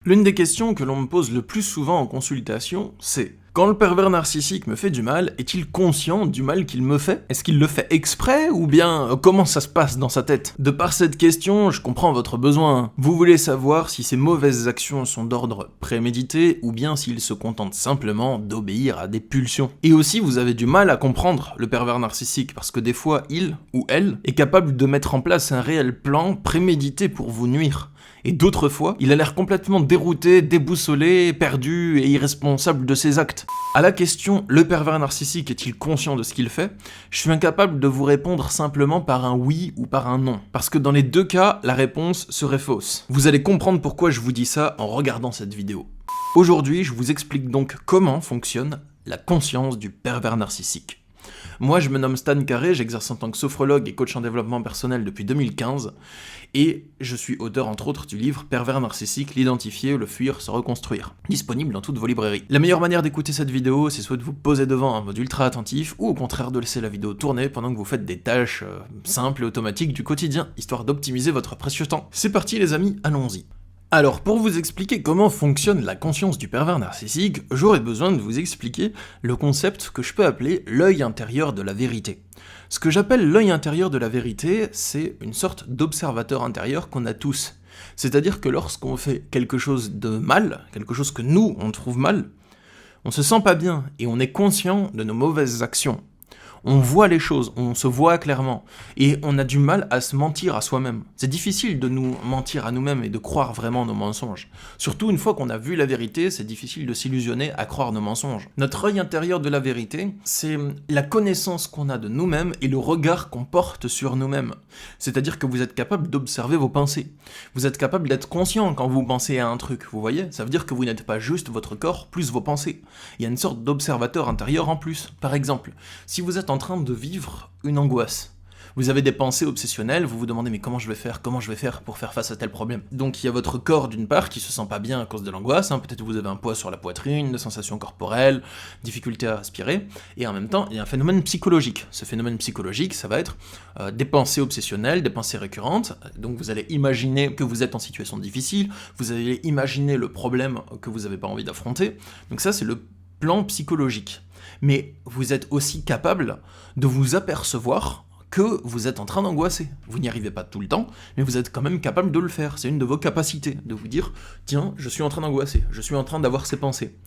L'une des questions que l'on me pose le plus souvent en consultation, c'est quand le pervers narcissique me fait du mal, est-il conscient du mal qu'il me fait? Est-ce qu'il le fait exprès ou bien comment ça se passe dans sa tête? De par cette question, je comprends votre besoin. Vous voulez savoir si ces mauvaises actions sont d'ordre prémédité ou bien s'il se contente simplement d'obéir à des pulsions. Et aussi, vous avez du mal à comprendre le pervers narcissique parce que des fois, il ou elle est capable de mettre en place un réel plan prémédité pour vous nuire. Et d'autres fois, il a l'air complètement dérouté, déboussolé, perdu et irresponsable de ses actes. À la question « le pervers narcissique est-il conscient de ce qu'il fait ?», je suis incapable de vous répondre simplement par un oui ou par un non. Parce que dans les deux cas, la réponse serait fausse. Vous allez comprendre pourquoi je vous dis ça en regardant cette vidéo. Aujourd'hui, je vous explique donc comment fonctionne la conscience du pervers narcissique. Moi, je me nomme Stan Carré, j'exerce en tant que sophrologue et coach en développement personnel depuis 2015, et je suis auteur entre autres du livre Pervers narcissique, l'identifier, le fuir, se reconstruire, disponible dans toutes vos librairies. La meilleure manière d'écouter cette vidéo, c'est soit de vous poser devant un mode ultra attentif, ou au contraire de laisser la vidéo tourner pendant que vous faites des tâches simples et automatiques du quotidien, histoire d'optimiser votre précieux temps. C'est parti les amis, allons-y. Alors, pour vous expliquer comment fonctionne la conscience du pervers narcissique, j'aurais besoin de vous expliquer le concept que je peux appeler l'œil intérieur de la vérité. Ce que j'appelle l'œil intérieur de la vérité, c'est une sorte d'observateur intérieur qu'on a tous. C'est-à-dire que lorsqu'on fait quelque chose de mal, quelque chose que nous, on trouve mal, on se sent pas bien et on est conscient de nos mauvaises actions. On voit les choses, on se voit clairement, et on a du mal à se mentir à soi-même. C'est difficile de nous mentir à nous-mêmes et de croire vraiment nos mensonges. Surtout une fois qu'on a vu la vérité, c'est difficile de s'illusionner à croire nos mensonges. Notre œil intérieur de la vérité, c'est la connaissance qu'on a de nous-mêmes et le regard qu'on porte sur nous-mêmes. C'est-à-dire que vous êtes capable d'observer vos pensées. Vous êtes capable d'être conscient quand vous pensez à un truc, vous voyez? Ça veut dire que vous n'êtes pas juste votre corps plus vos pensées. Il y a une sorte d'observateur intérieur en plus. Par exemple, si vous êtes en train de vivre une angoisse. Vous avez des pensées obsessionnelles, vous vous demandez mais comment je vais faire pour faire face à tel problème. Donc il y a votre corps d'une part qui se sent pas bien à cause de l'angoisse, peut-être que vous avez un poids sur la poitrine, des sensations corporelles, difficulté à respirer, et en même temps il y a un phénomène psychologique. Ce phénomène psychologique, ça va être des pensées obsessionnelles, des pensées récurrentes, donc vous allez imaginer que vous êtes en situation difficile, vous allez imaginer le problème que vous n'avez pas envie d'affronter, donc ça c'est le plan psychologique. Mais vous êtes aussi capable de vous apercevoir que vous êtes en train d'angoisser. Vous n'y arrivez pas tout le temps, mais vous êtes quand même capable de le faire. C'est une de vos capacités, de vous dire « Tiens, je suis en train d'angoisser, je suis en train d'avoir ces pensées ».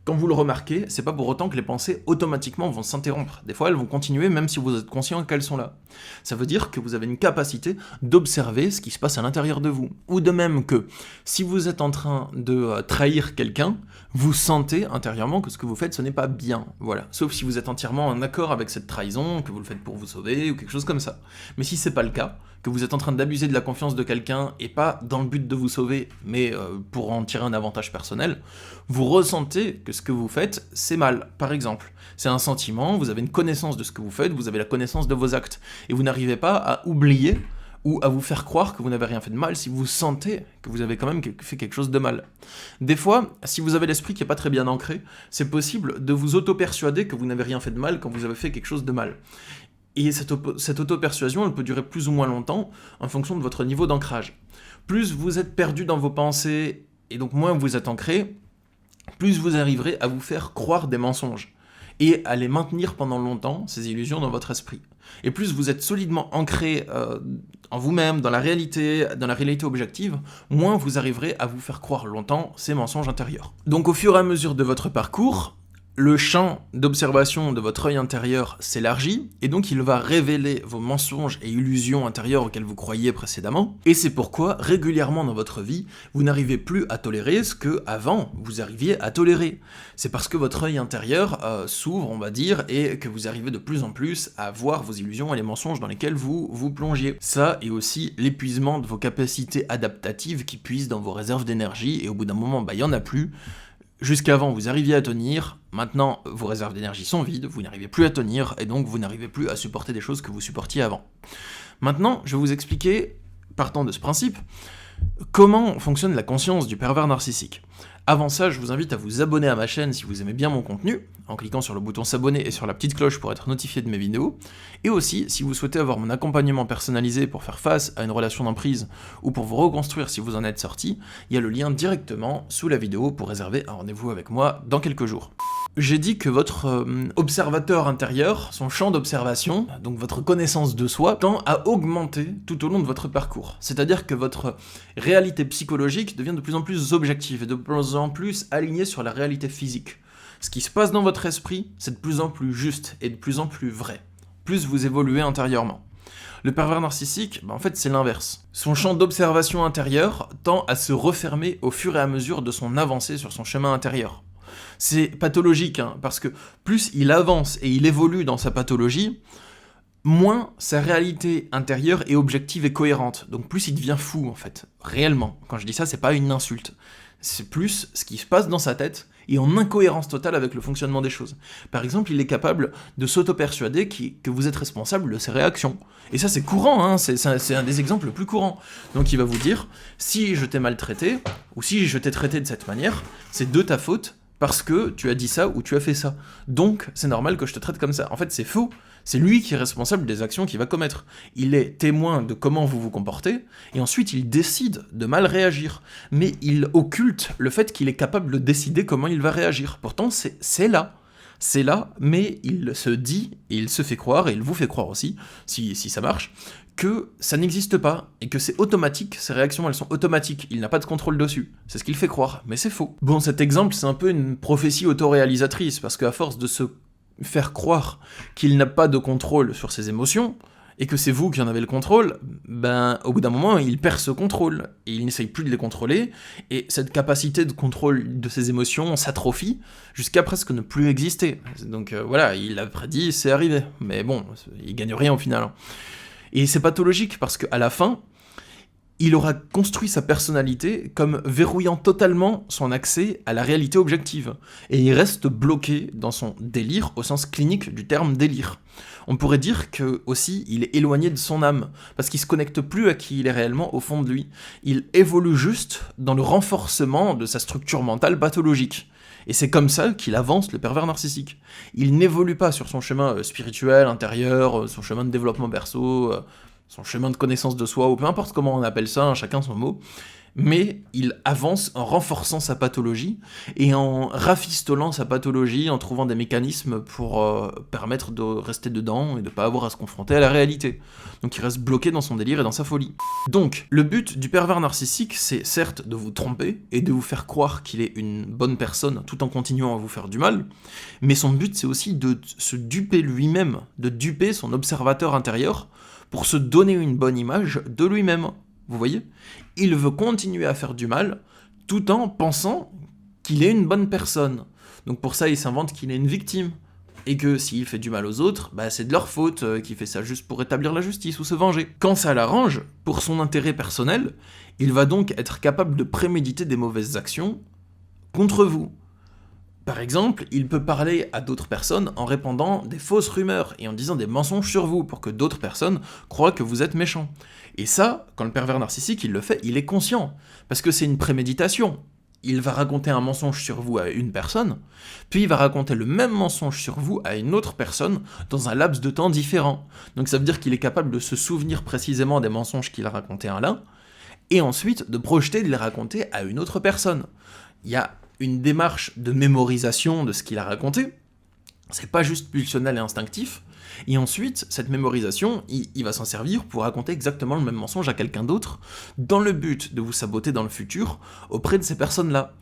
Quand vous le remarquez, c'est pas pour autant que les pensées automatiquement vont s'interrompre. Des fois, elles vont continuer même si vous êtes conscient qu'elles sont là. Ça veut dire que vous avez une capacité d'observer ce qui se passe à l'intérieur de vous. Ou de même que, si vous êtes en train de trahir quelqu'un, vous sentez intérieurement que ce que vous faites, ce n'est pas bien. Voilà. Sauf si vous êtes entièrement en accord avec cette trahison, que vous le faites pour vous sauver, ou quelque chose comme ça. Mais si c'est pas le cas, que vous êtes en train d'abuser de la confiance de quelqu'un, et pas dans le but de vous sauver, mais pour en tirer un avantage personnel, vous ressentez que ce que vous faites, c'est mal, par exemple. C'est un sentiment, vous avez une connaissance de ce que vous faites, vous avez la connaissance de vos actes, et vous n'arrivez pas à oublier ou à vous faire croire que vous n'avez rien fait de mal si vous sentez que vous avez quand même fait quelque chose de mal. Des fois, si vous avez l'esprit qui n'est pas très bien ancré, c'est possible de vous auto-persuader que vous n'avez rien fait de mal quand vous avez fait quelque chose de mal. Et cette auto-persuasion, elle peut durer plus ou moins longtemps en fonction de votre niveau d'ancrage. Plus vous êtes perdu dans vos pensées, et donc moins vous êtes ancré, plus vous arriverez à vous faire croire des mensonges et à les maintenir pendant longtemps, ces illusions dans votre esprit. Et plus vous êtes solidement ancré en vous-même, dans la réalité objective, moins vous arriverez à vous faire croire longtemps ces mensonges intérieurs. Donc au fur et à mesure de votre parcours, le champ d'observation de votre œil intérieur s'élargit, et donc il va révéler vos mensonges et illusions intérieures auxquelles vous croyiez précédemment, et c'est pourquoi, régulièrement dans votre vie, vous n'arrivez plus à tolérer ce que, avant, vous arriviez à tolérer. C'est parce que votre œil intérieur s'ouvre, on va dire, et que vous arrivez de plus en plus à voir vos illusions et les mensonges dans lesquels vous vous plongiez. Ça, et aussi l'épuisement de vos capacités adaptatives qui puisent dans vos réserves d'énergie, et au bout d'un moment, il n'y en a plus. Jusqu'avant, vous arriviez à tenir, maintenant, vos réserves d'énergie sont vides, vous n'arrivez plus à tenir, et donc vous n'arrivez plus à supporter des choses que vous supportiez avant. Maintenant, je vais vous expliquer, partant de ce principe, Comment fonctionne la conscience du pervers narcissique ? Avant ça, je vous invite à vous abonner à ma chaîne si vous aimez bien mon contenu, en cliquant sur le bouton s'abonner et sur la petite cloche pour être notifié de mes vidéos. Et aussi, si vous souhaitez avoir mon accompagnement personnalisé pour faire face à une relation d'emprise ou pour vous reconstruire si vous en êtes sorti, il y a le lien directement sous la vidéo pour réserver un rendez-vous avec moi dans quelques jours. J'ai dit que votre observateur intérieur, son champ d'observation, donc votre connaissance de soi, tend à augmenter tout au long de votre parcours. C'est-à-dire que votre réalité psychologique devient de plus en plus objective et de plus en plus alignée sur la réalité physique. Ce qui se passe dans votre esprit, c'est de plus en plus juste et de plus en plus vrai, plus vous évoluez intérieurement. Le pervers narcissique, en fait, c'est l'inverse. Son champ d'observation intérieur tend à se refermer au fur et à mesure de son avancée sur son chemin intérieur. C'est pathologique, parce que plus il avance et il évolue dans sa pathologie, moins sa réalité intérieure est objective et cohérente. Donc plus il devient fou, en fait, réellement. Quand je dis ça, c'est pas une insulte. C'est plus ce qui se passe dans sa tête et en incohérence totale avec le fonctionnement des choses. Par exemple, il est capable de s'auto-persuader que vous êtes responsable de ses réactions. Et ça, c'est courant, c'est un des exemples les plus courants. Donc il va vous dire, si je t'ai maltraité, ou si je t'ai traité de cette manière, c'est de ta faute, parce que tu as dit ça ou tu as fait ça. Donc, c'est normal que je te traite comme ça. En fait, c'est faux. C'est lui qui est responsable des actions qu'il va commettre. Il est témoin de comment vous vous comportez, et ensuite il décide de mal réagir. Mais il occulte le fait qu'il est capable de décider comment il va réagir. Pourtant, c'est là. C'est là, mais il se dit, et il se fait croire, et il vous fait croire aussi, si ça marche, que ça n'existe pas, et que c'est automatique, ces réactions elles sont automatiques, il n'a pas de contrôle dessus. C'est ce qu'il fait croire, mais c'est faux. Bon, cet exemple, c'est un peu une prophétie autoréalisatrice, parce qu'à force de se faire croire qu'il n'a pas de contrôle sur ses émotions, et que c'est vous qui en avez le contrôle, au bout d'un moment, il perd ce contrôle, et il n'essaye plus de les contrôler, et cette capacité de contrôle de ses émotions s'atrophie, jusqu'à presque ne plus exister. Donc voilà, il l'a prédit, c'est arrivé, mais bon, il gagne rien au final. Et c'est pathologique, parce qu'à la fin, il aura construit sa personnalité comme verrouillant totalement son accès à la réalité objective. Et il reste bloqué dans son délire, au sens clinique du terme délire. On pourrait dire que aussi il est éloigné de son âme, parce qu'il se connecte plus à qui il est réellement au fond de lui. Il évolue juste dans le renforcement de sa structure mentale pathologique. Et c'est comme ça qu'il avance le pervers narcissique. Il n'évolue pas sur son chemin spirituel, intérieur, son chemin de développement perso, son chemin de connaissance de soi, ou peu importe comment on appelle ça, chacun son mot, mais il avance en renforçant sa pathologie, et en rafistolant sa pathologie, en trouvant des mécanismes pour permettre de rester dedans, et de pas avoir à se confronter à la réalité. Donc il reste bloqué dans son délire et dans sa folie. Donc, le but du pervers narcissique, c'est certes de vous tromper, et de vous faire croire qu'il est une bonne personne, tout en continuant à vous faire du mal, mais son but c'est aussi de se duper lui-même, de duper son observateur intérieur, pour se donner une bonne image de lui-même. Vous voyez ? Il veut continuer à faire du mal, tout en pensant qu'il est une bonne personne. Donc pour ça, il s'invente qu'il est une victime. Et que s'il fait du mal aux autres, c'est de leur faute, qu'il fait ça juste pour établir la justice ou se venger. Quand ça l'arrange, pour son intérêt personnel, il va donc être capable de préméditer des mauvaises actions contre vous. Par exemple, il peut parler à d'autres personnes en répandant des fausses rumeurs et en disant des mensonges sur vous pour que d'autres personnes croient que vous êtes méchant. Et ça, quand le pervers narcissique il le fait, il est conscient, parce que c'est une préméditation. Il va raconter un mensonge sur vous à une personne, puis il va raconter le même mensonge sur vous à une autre personne dans un laps de temps différent. Donc ça veut dire qu'il est capable de se souvenir précisément des mensonges qu'il a racontés à l'un, et ensuite de projeter de les raconter à une autre personne. Il y a une démarche de mémorisation de ce qu'il a raconté, c'est pas juste pulsionnel et instinctif, et ensuite, cette mémorisation, il va s'en servir pour raconter exactement le même mensonge à quelqu'un d'autre, dans le but de vous saboter dans le futur auprès de ces personnes-là.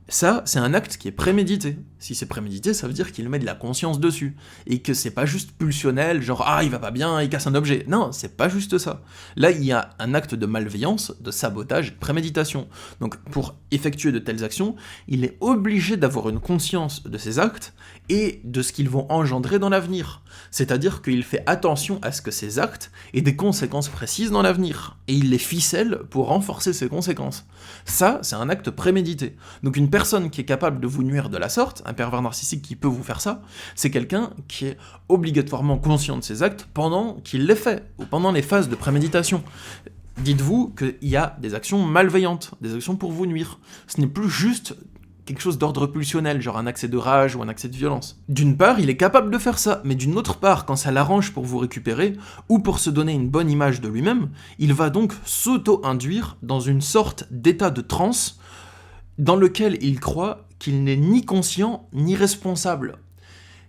Ça, c'est un acte qui est prémédité. Si c'est prémédité, ça veut dire qu'il met de la conscience dessus. Et que c'est pas juste pulsionnel, genre « Ah, il va pas bien, il casse un objet ». Non, c'est pas juste ça. Là, il y a un acte de malveillance, de sabotage, de préméditation. Donc, pour effectuer de telles actions, il est obligé d'avoir une conscience de ces actes et de ce qu'ils vont engendrer dans l'avenir. C'est-à-dire qu'il fait attention à ce que ces actes aient des conséquences précises dans l'avenir. Et il les ficelle pour renforcer ces conséquences. Ça, c'est un acte prémédité. Donc une personne qui est capable de vous nuire de la sorte, un pervers narcissique qui peut vous faire ça, c'est quelqu'un qui est obligatoirement conscient de ses actes pendant qu'il les fait, ou pendant les phases de préméditation. Dites-vous qu'il y a des actions malveillantes, des actions pour vous nuire. Ce n'est plus juste quelque chose d'ordre pulsionnel, genre un accès de rage ou un accès de violence. D'une part, il est capable de faire ça, mais d'une autre part, quand ça l'arrange pour vous récupérer, ou pour se donner une bonne image de lui-même, il va donc s'auto-induire dans une sorte d'état de transe dans lequel il croit qu'il n'est ni conscient ni responsable.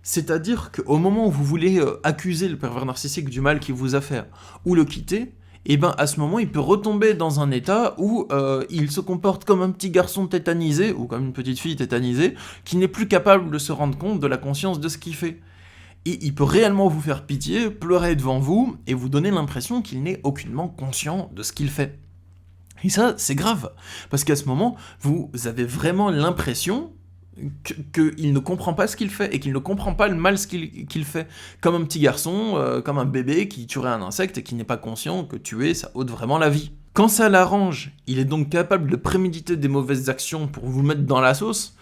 C'est-à-dire qu'au moment où vous voulez accuser le pervers narcissique du mal qu'il vous a fait, ou le quitter, et ben à ce moment il peut retomber dans un état où il se comporte comme un petit garçon tétanisé, ou comme une petite fille tétanisée, qui n'est plus capable de se rendre compte de la conscience de ce qu'il fait. Et il peut réellement vous faire pitié, pleurer devant vous, et vous donner l'impression qu'il n'est aucunement conscient de ce qu'il fait. Et ça, c'est grave, parce qu'à ce moment, vous avez vraiment l'impression qu'il ne comprend pas ce qu'il fait, et qu'il ne comprend pas le mal qu'il fait. Comme un petit garçon, comme un bébé qui tuerait un insecte et qui n'est pas conscient que tuer, ça ôte vraiment la vie. Quand ça l'arrange, il est donc capable de préméditer des mauvaises actions pour vous mettre dans la sauce,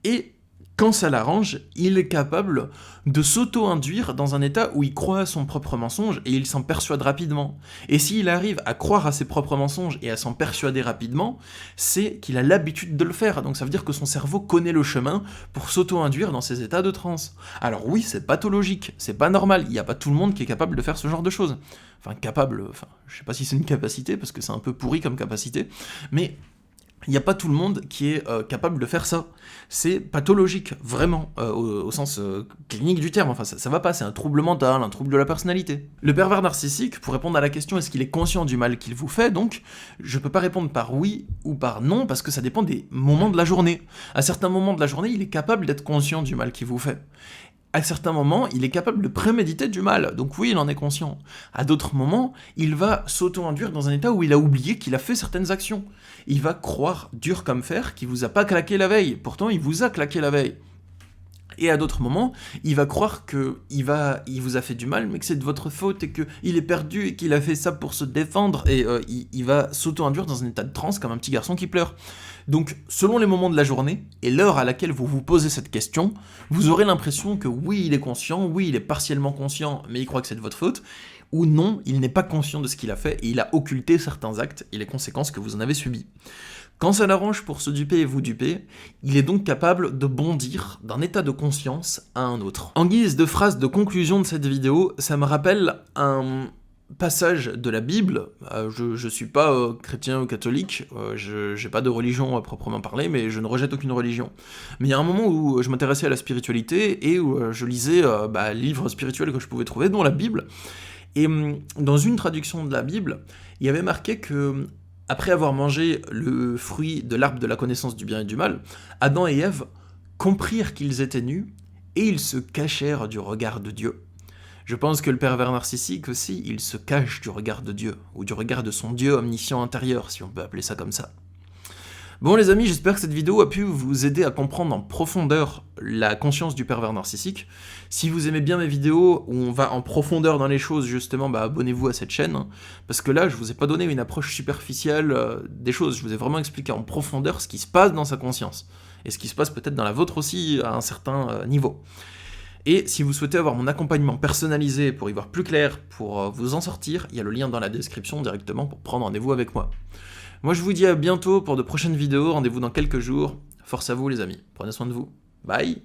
et quand ça l'arrange, il est capable de s'auto-induire dans un état où il croit à son propre mensonge et il s'en persuade rapidement. Et s'il arrive à croire à ses propres mensonges et à s'en persuader rapidement, c'est qu'il a l'habitude de le faire. Donc ça veut dire que son cerveau connaît le chemin pour s'auto-induire dans ces états de transe. Alors oui, c'est pathologique, c'est pas normal, il n'y a pas tout le monde qui est capable de faire ce genre de choses. Enfin, je sais pas si c'est une capacité, parce que c'est un peu pourri comme capacité, mais il n'y a pas tout le monde qui est capable de faire ça. C'est pathologique, vraiment, au sens clinique du terme. Enfin, ça va pas, c'est un trouble mental, un trouble de la personnalité. Le pervers narcissique, pour répondre à la question est-ce qu'il est conscient du mal qu'il vous fait, donc, je peux pas répondre par oui ou par non, parce que ça dépend des moments de la journée. À certains moments de la journée, il est capable d'être conscient du mal qu'il vous fait. À certains moments, il est capable de préméditer du mal, donc oui, il en est conscient. À d'autres moments, il va s'auto-induire dans un état où il a oublié qu'il a fait certaines actions. Il va croire, dur comme fer, qu'il vous a pas claqué la veille, pourtant il vous a claqué la veille. Et à d'autres moments, il va croire qu'il vous a fait du mal, mais que c'est de votre faute, et qu'il est perdu, et qu'il a fait ça pour se défendre, et il va s'auto-induire dans un état de transe comme un petit garçon qui pleure. Donc, selon les moments de la journée, et l'heure à laquelle vous vous posez cette question, vous aurez l'impression que oui, il est conscient, oui, il est partiellement conscient, mais il croit que c'est de votre faute, ou non, il n'est pas conscient de ce qu'il a fait, et il a occulté certains actes et les conséquences que vous en avez subies. Quand ça l'arrange pour se duper et vous duper, il est donc capable de bondir d'un état de conscience à un autre. En guise de phrase de conclusion de cette vidéo, ça me rappelle un passage de la Bible. Je suis pas chrétien ou catholique, j'ai pas de religion à proprement parler, mais je ne rejette aucune religion. Mais il y a un moment où je m'intéressais à la spiritualité et où je lisais les livres spirituels que je pouvais trouver, dont la Bible. Et dans une traduction de la Bible, il y avait marqué que après avoir mangé le fruit de l'arbre de la connaissance du bien et du mal, Adam et Ève comprirent qu'ils étaient nus, et ils se cachèrent du regard de Dieu. Je pense que le pervers narcissique aussi, il se cache du regard de Dieu, ou du regard de son Dieu omniscient intérieur, si on peut appeler ça comme ça. Bon les amis, j'espère que cette vidéo a pu vous aider à comprendre en profondeur la conscience du pervers narcissique. Si vous aimez bien mes vidéos où on va en profondeur dans les choses, justement, abonnez-vous à cette chaîne, parce que là, je vous ai pas donné une approche superficielle des choses, je vous ai vraiment expliqué en profondeur ce qui se passe dans sa conscience, et ce qui se passe peut-être dans la vôtre aussi à un certain niveau. Et si vous souhaitez avoir mon accompagnement personnalisé pour y voir plus clair, pour vous en sortir, il y a le lien dans la description directement pour prendre rendez-vous avec moi. Moi je vous dis à bientôt pour de prochaines vidéos, rendez-vous dans quelques jours. Force à vous les amis, prenez soin de vous. Bye.